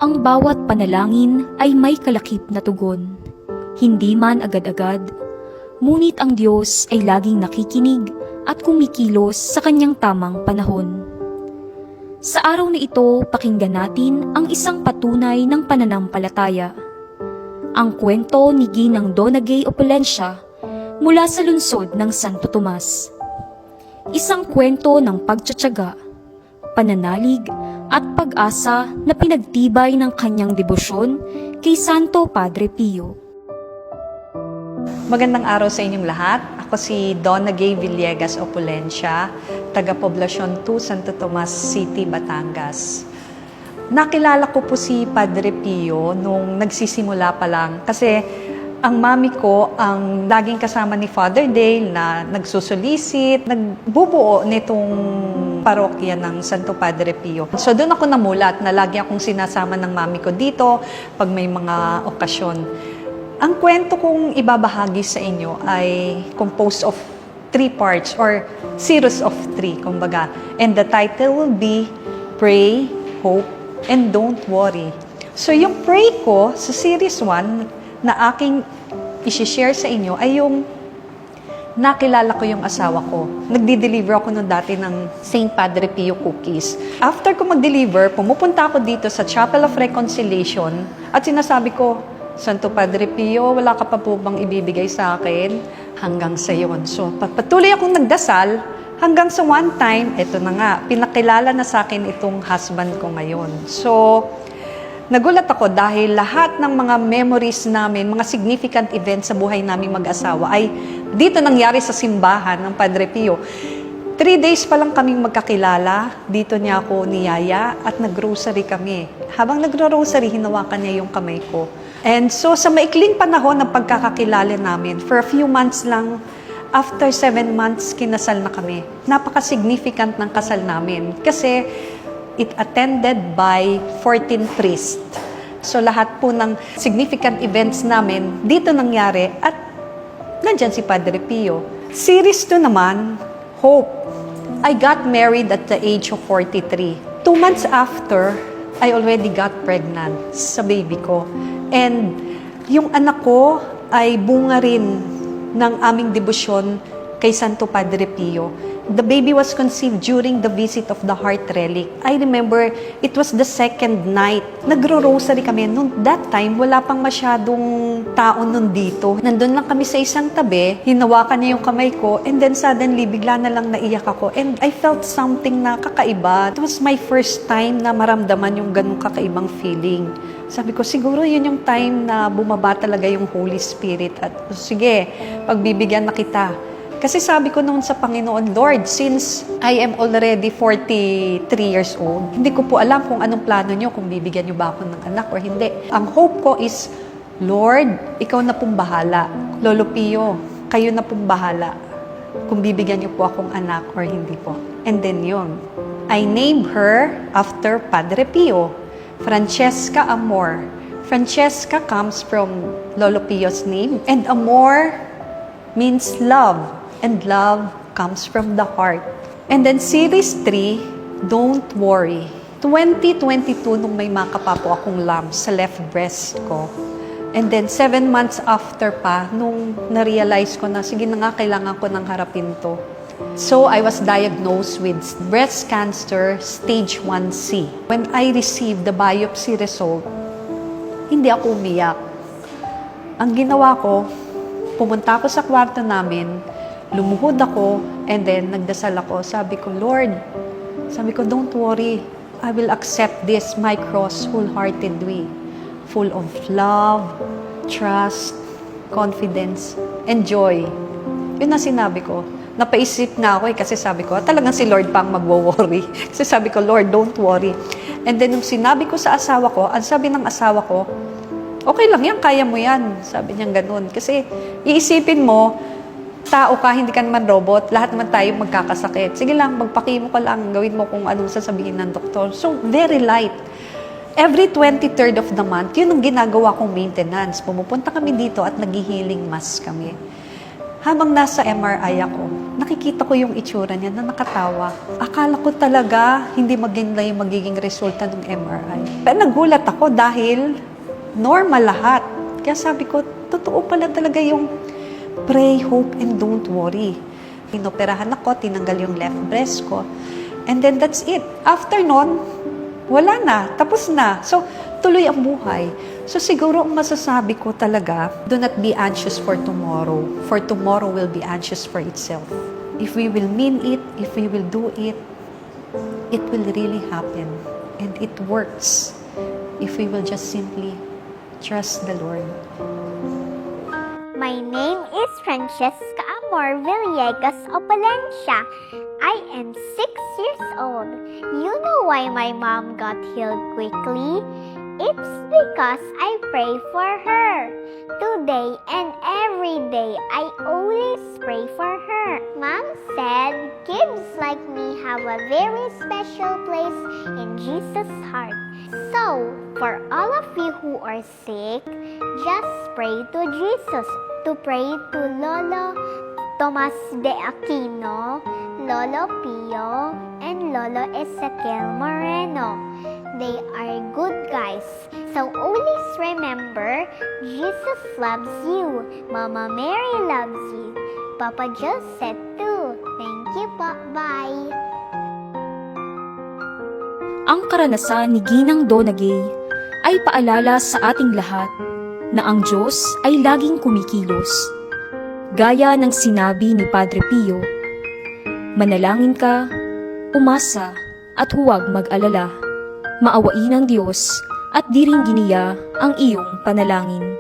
Ang bawat panalangin ay may kalakip na tugon. Hindi man agad-agad, ngunit ang Diyos ay laging nakikinig at kumikilos sa kanyang tamang panahon. Sa araw na ito, pakinggan natin ang isang patunay ng pananampalataya. Ang kwento ni Ginang Donna Gay Opulencia mula sa lungsod ng Santo Tomas. Isang kwento ng pagtiyatiyaga, pananalig at pag-asa na pinagtibay ng kanyang debosyon kay Santo Padre Pio. Magandang araw sa inyong lahat. Ako si Donna Gay Villegas Opulencia, taga Poblacion 2, Santo Tomas City, Batangas. Nakilala ko po si Padre Pio nung nagsisimula pa lang kasi ang mami ko ang laging kasama ni Father Dale na nagsusulisit, nagbubuo nitong parokya ng Santo Padre Pio. So doon ako namulat na lagi akong sinasama ng mami ko dito pag may mga okasyon. Ang kwento kong ibabahagi sa inyo ay composed of 3 parts or series of 3, kumbaga. And the title will be Pray, Hope, and Don't Worry. So yung pray ko sa series 1 na aking isi-share sa inyo ay yung nakilala ko yung asawa ko. Nagdi-deliver ako noon dati ng St. Padre Pio cookies. After ko mag-deliver, pumupunta ako dito sa Chapel of Reconciliation at sinasabi ko, Santo Padre Pio, wala ka pa po bang ibibigay sa akin? Hanggang sa yon. So, patuloy akong nagdasal hanggang sa one time, eto na nga, pinakilala na sa akin itong husband ko ngayon. So, nagulat ako dahil lahat ng mga memories namin, mga significant events sa buhay naming mag-asawa ay dito nangyari sa simbahan ng Padre Pio. 3 days pa lang kaming magkakilala, dito niya ako niyaya at nag-rosary kami. Habang nagro-rosary, hinawakan niya yung kamay ko. And so sa maikling panahon ng pagkakakilala namin, for a few months lang, after 7 months, kinasal na kami. Napaka-significant ng kasal namin kasi it attended by 14 priests. So lahat po ng significant events namin dito nangyari at nandyan si Padre Pio. Series 2 naman, Hope. I got married at the age of 43. 2 months after, I already got pregnant sa baby ko. And yung anak ko ay bunga rin ng aming debosyon kay Santo Padre Pio. The baby was conceived during the visit of the heart relic. I remember, it was the second night. Nagro-rosary kami. Noon, that time, wala pang masyadong tao nun dito. Nandun lang kami sa isang tabi, hinawakan niya yung kamay ko, and then suddenly, bigla na lang naiyak ako. And I felt something na kakaiba. It was my first time na maramdaman yung ganung kakaibang feeling. Sabi ko, siguro yun yung time na bumaba talaga yung Holy Spirit. At sige, pagbibigyan na kita. Kasi sabi ko noon sa Panginoon, Lord, since I am already 43 years old, hindi ko po alam kung anong plano niyo, kung bibigyan niyo ba ako ng anak or hindi. Ang hope ko is, Lord, ikaw na pong bahala. Lolo Pio, kayo na pong bahala kung bibigyan niyo po akong anak or hindi po. And then yun, I named her after Padre Pio, Francesca Amor. Francesca comes from Lolo Pio's name, and Amor means love. And love comes from the heart. And then series 3, Don't Worry. 2022 nung may makapa po akong lumps sa left breast ko. And then 7 months after pa, nung na-realize ko na, sige na nga, kailangan ko nang harapin to. So I was diagnosed with breast cancer stage 1C. When I received the biopsy result, hindi ako umiyak. Ang ginawa ko, pumunta ako sa kwarto namin, lumuhod ako, and then nagdasal ako. Sabi ko, Lord, don't worry. I will accept this, my cross, wholeheartedly. Full of love, trust, confidence, and joy. Yun ang sinabi ko. Napaisip nga ako kasi sabi ko, talagang si Lord pa ang magwo-worry. Kasi sabi ko, Lord, don't worry. And then nung sinabi ko sa asawa ko, ang sabi ng asawa ko, okay lang yan, kaya mo yan. Sabi niya ganun. Kasi iisipin mo, tao ka, hindi ka naman robot, lahat naman tayo magkakasakit. Sige lang, magpakimo ka lang, gawin mo kung anong sasabihin ng doktor. So, very light. Every 23rd of the month, yun ang ginagawa kong maintenance. Pumupunta kami dito at nag-healing mass kami. Habang nasa MRI ako, nakikita ko yung itsura niya na nakatawa. Akala ko talaga hindi maganda yung magiging resulta ng MRI. Pero nagulat ako dahil normal lahat. Kaya sabi ko, totoo pala talaga yung pray, hope, and don't worry. Inoperahan ako, tinanggal yung left breast ko. And then that's it. After nun, wala na, tapos na. So, tuloy ang buhay. So, siguro ang masasabi ko talaga, do not be anxious for tomorrow. For tomorrow will be anxious for itself. If we will mean it, if we will do it, it will really happen. And it works if we will just simply trust the Lord. My name is Francesca Amor Villegas Opalencia. I am 6 years old. You know why my mom got healed quickly? It's because I pray for her. Today and every day, I always pray for her. Mom said kids like me have a very special place in Jesus' heart. So, for all of you who are sick, just pray to Jesus. To pray to Lolo Tomas de Aquino, Lolo Pio, and Lolo Ezequiel Moreno. They are good guys. So always remember, Jesus loves you. Mama Mary loves you. Papa Joseph too. Thank you po. Bye. Ang karanasan ni Ginang Donagay ay paalala sa ating lahat na ang Diyos ay laging kumikilos. Gaya ng sinabi ni Padre Pio, manalangin ka, umasa, at huwag mag-alala. Maawain ng Diyos at di rin giniya ang iyong panalangin.